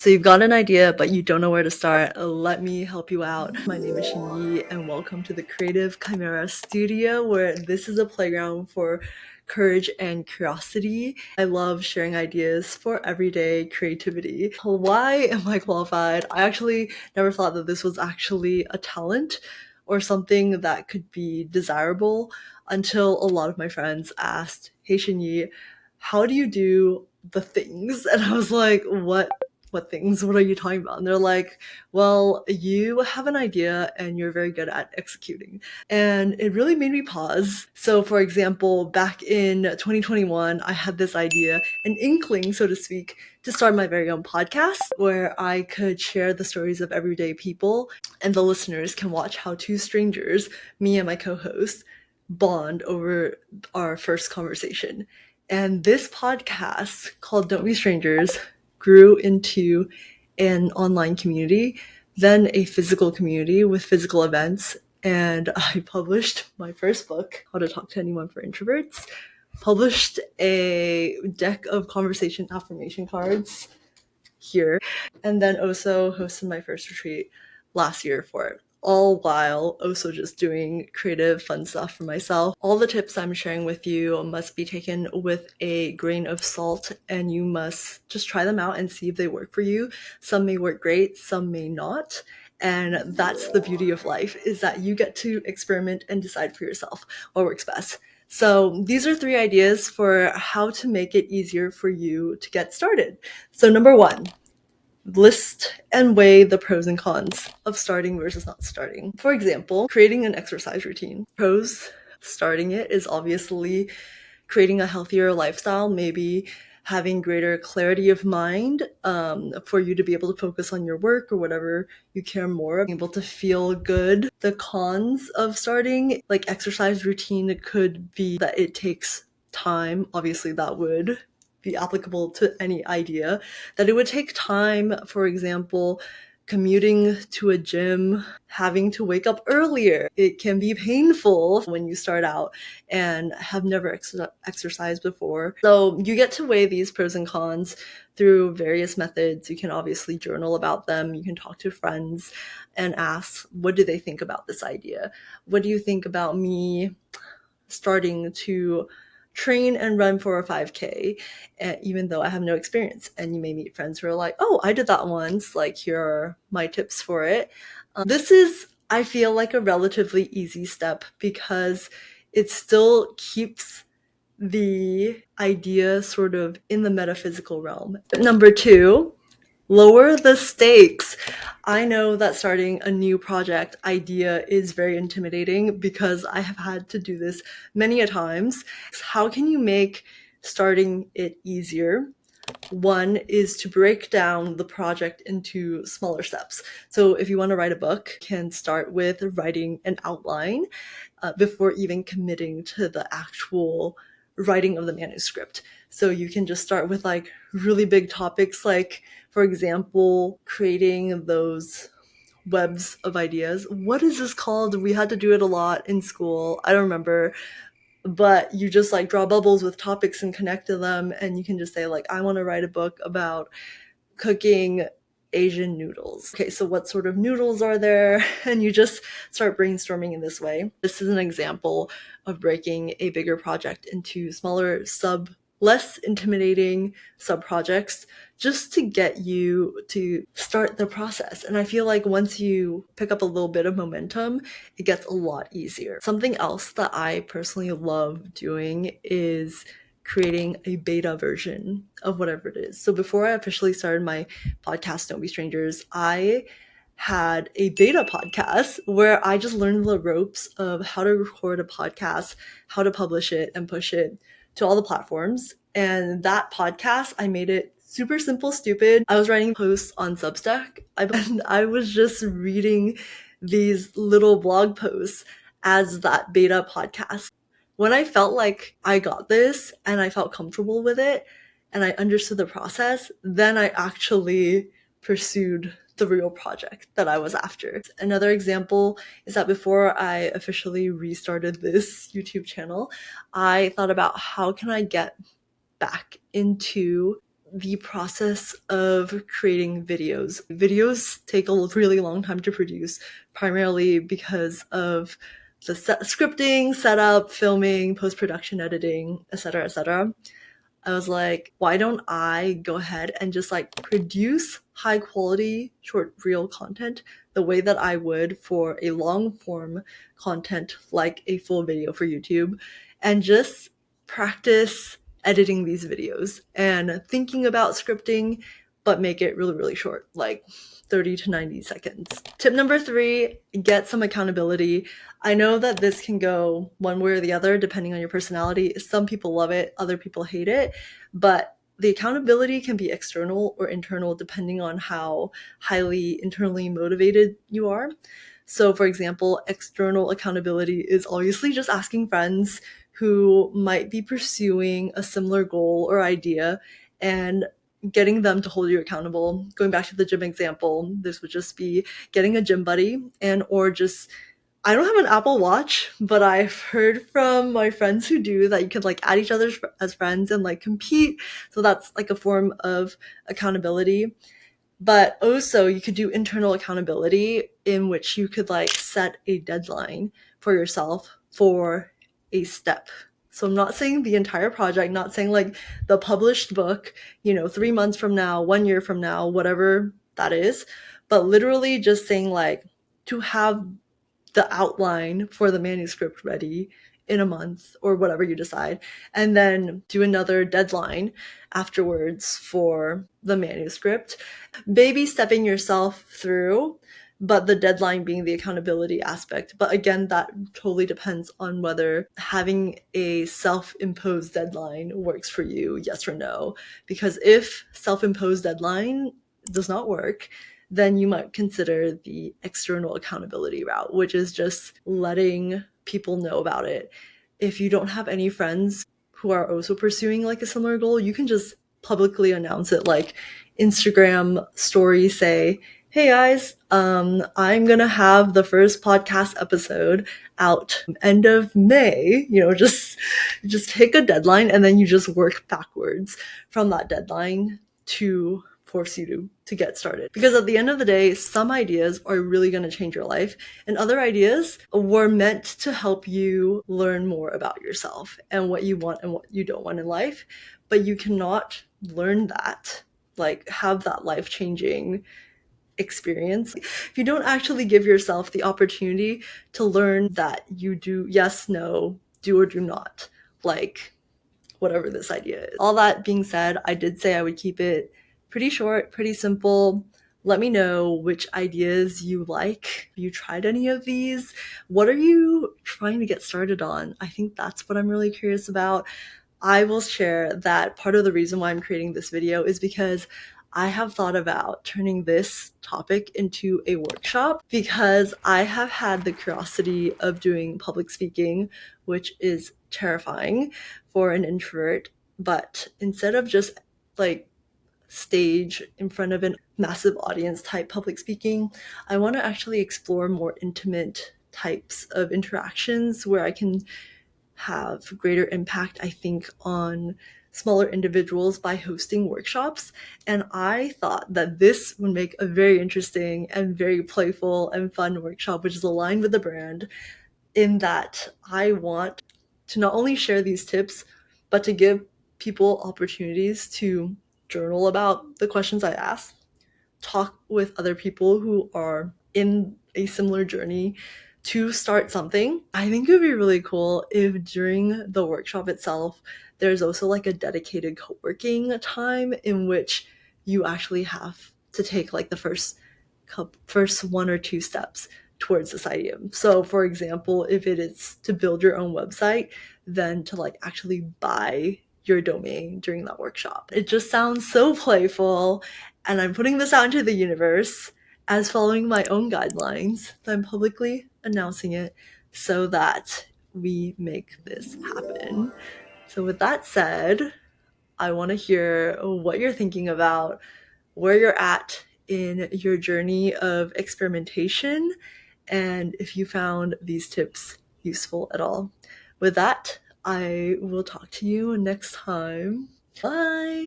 So you've got an idea, but you don't know where to start. Let me help you out. My name is Shinyi, and welcome to the Creative Chimera Studio, where this is a playground for courage and curiosity. I love sharing ideas for everyday creativity. Why am I qualified? I actually never thought that this was actually a talent or something that could be desirable until a lot of my friends asked, "Hey Shinyi, how do you do the things?" And I was like, what things? What are you talking about? And they're like, well, you have an idea and you're very good at executing. And it really made me pause. So, for example, back in 2021, I had this idea, an inkling, so to speak, to start my very own podcast where I could share the stories of everyday people and the listeners can watch how two strangers, me and my co host, bond over our first conversation. And this podcast called Don't Be Strangers grew into an online community, then a physical community with physical events. And I published my first book, How to Talk to Anyone for Introverts, published a deck of conversation affirmation cards here, and then also hosted my first retreat last year for it. All while also just doing creative, fun stuff for myself. All the tips I'm sharing with you must be taken with a grain of salt, and you must just try them out and see if they work for you. Some may work great, some may not. And that's the beauty of life, is that you get to experiment and decide for yourself what works best. So these are 3 ideas for how to make it easier for you to get started. So number 1, list and weigh the pros and cons of starting versus not starting. For example, creating an exercise routine. Pros, starting it is obviously creating a healthier lifestyle, maybe having greater clarity of mind for you to be able to focus on your work or whatever you care more, able to feel good. The cons of starting, like exercise routine, could be that it takes time. Obviously, that would be applicable to any idea. That it would take time, for example, commuting to a gym, having to wake up earlier. It can be painful when you start out and have never exercised before. So you get to weigh these pros and cons through various methods. You can obviously journal about them. You can talk to friends and ask, what do they think about this idea? What do you think about me starting to train and run for a 5K, even though I have no experience? And you may meet friends who are like, oh, I did that once. Like, here are my tips for it. This is, I feel like, a relatively easy step because it still keeps the idea sort of in the metaphysical realm. Number 2, lower the stakes. I know that starting a new project idea is very intimidating because I have had to do this many a times. How can you make starting it easier? One is to break down the project into smaller steps. So if you want to write a book, you can start with writing an outline before even committing to the actual writing of the manuscript. So you can just start with like really big topics, like, for example, creating those webs of ideas. What is this called? We had to do it a lot in school. I don't remember. But you just like draw bubbles with topics and connect to them. And you can just say, like, I want to write a book about cooking Asian noodles. Okay, so what sort of noodles are there? And you just start brainstorming in this way. This is an example of breaking a bigger project into smaller less intimidating sub projects just to get you to start the process. And I feel like once you pick up a little bit of momentum, it gets a lot easier. Something else that I personally love doing is creating a beta version of whatever it is. So before I officially started my podcast, Don't Be Strangers, I had a beta podcast where I just learned the ropes of how to record a podcast, how to publish it and push it to all the platforms. And that podcast, I made it super simple, stupid. I was writing posts on Substack and I was just reading these little blog posts as that beta podcast. When I felt like I got this and I felt comfortable with it and I understood the process, then I actually pursued the real project that I was after. Another example is that before I officially restarted this YouTube channel, I thought about how can I get back into the process of creating videos. Videos take a really long time to produce, primarily because of the scripting, setup, filming, post-production editing, etc., etc. I was like, why don't I go ahead and just like produce high quality short reel content the way that I would for a long form content like a full video for YouTube, and just practice editing these videos and thinking about scripting, but make it really, really short, like 30 to 90 seconds. Tip number 3, get some accountability. I know that this can go one way or the other depending on your personality. Some people love it, other people hate it, but the accountability can be external or internal depending on how highly internally motivated you are. So, for example, external accountability is obviously just asking friends who might be pursuing a similar goal or idea and getting them to hold you accountable. Going back to the gym example, this would just be getting a gym buddy, and or just, I don't have an Apple Watch, but I've heard from my friends who do that you could like add each other as friends and like compete. So that's like a form of accountability. But also you could do internal accountability, in which you could like set a deadline for yourself for a step. So I'm not saying the entire project, not saying like the published book, 3 months from now, 1 year from now, whatever that is, but literally just saying like to have the outline for the manuscript ready in a month or whatever you decide, and then do another deadline afterwards for the manuscript. Baby stepping yourself through, but the deadline being the accountability aspect. But again, that totally depends on whether having a self-imposed deadline works for you, yes or no. Because if self-imposed deadline does not work, then you might consider the external accountability route, which is just letting people know about it. If you don't have any friends who are also pursuing like a similar goal, you can just publicly announce it, like Instagram story, say, hey guys, I'm gonna have the first podcast episode out end of May. Just take a deadline and then you just work backwards from that deadline to force you to get started. Because at the end of the day, some ideas are really going to change your life, and other ideas were meant to help you learn more about yourself and what you want and what you don't want in life. But you cannot learn that, like have that life-changing experience, if you don't actually give yourself the opportunity to learn that you do yes, no, do or do not, like whatever this idea is. All that being said, I did say I would keep it pretty short, pretty simple. Let me know which ideas you like. Have you tried any of these? What are you trying to get started on? I think that's what I'm really curious about. I will share that part of the reason why I'm creating this video is because I have thought about turning this topic into a workshop, because I have had the curiosity of doing public speaking, which is terrifying for an introvert. But instead of just like stage in front of a massive audience type public speaking, I want to actually explore more intimate types of interactions where I can have greater impact, I think, on smaller individuals by hosting workshops. And I thought that this would make a very interesting and very playful and fun workshop, which is aligned with the brand, in that I want to not only share these tips, but to give people opportunities to journal about the questions I ask, talk with other people who are in a similar journey to start something. I think it would be really cool if during the workshop itself, there's also like a dedicated co-working time in which you actually have to take like the first 1 or 2 steps towards this idea. So for example, if it is to build your own website, then to like actually buy your domain during that workshop. It just sounds so playful, and I'm putting this out into the universe as following my own guidelines. So I'm publicly announcing it so that we make this happen. So with that said, I want to hear what you're thinking about, where you're at in your journey of experimentation, and if you found these tips useful at all. With that, I will talk to you next time. Bye!